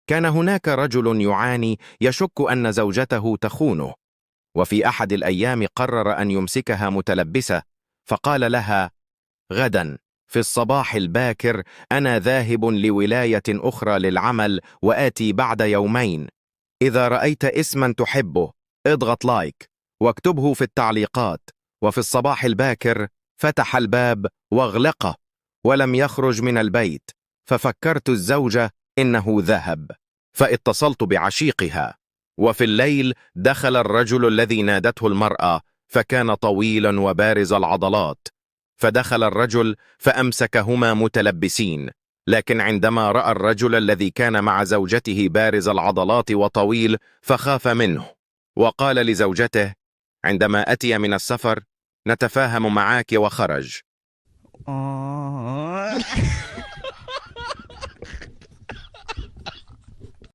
كان هناك رجل يعاني يشك أن زوجته تخونه، وفي أحد الأيام قرر أن يمسكها متلبسة، فقال لها: غدا في الصباح الباكر أنا ذاهب لولاية أخرى للعمل وآتي بعد يومين. إذا رأيت اسما تحبه اضغط لايك واكتبه في التعليقات. وفي الصباح الباكر فتح الباب واغلقه ولم يخرج من البيت، ففكرت الزوجة إنه ذهب، فاتصلت بعشيقها. وفي الليل دخل الرجل الذي نادته المرأة، فكان طويلا وبارز العضلات، فدخل الرجل فأمسكهما متلبسين. لكن عندما رأى الرجل الذي كان مع زوجته بارز العضلات وطويل فخاف منه، وقال لزوجته: عندما أتي من السفر نتفاهم معك، وخرج.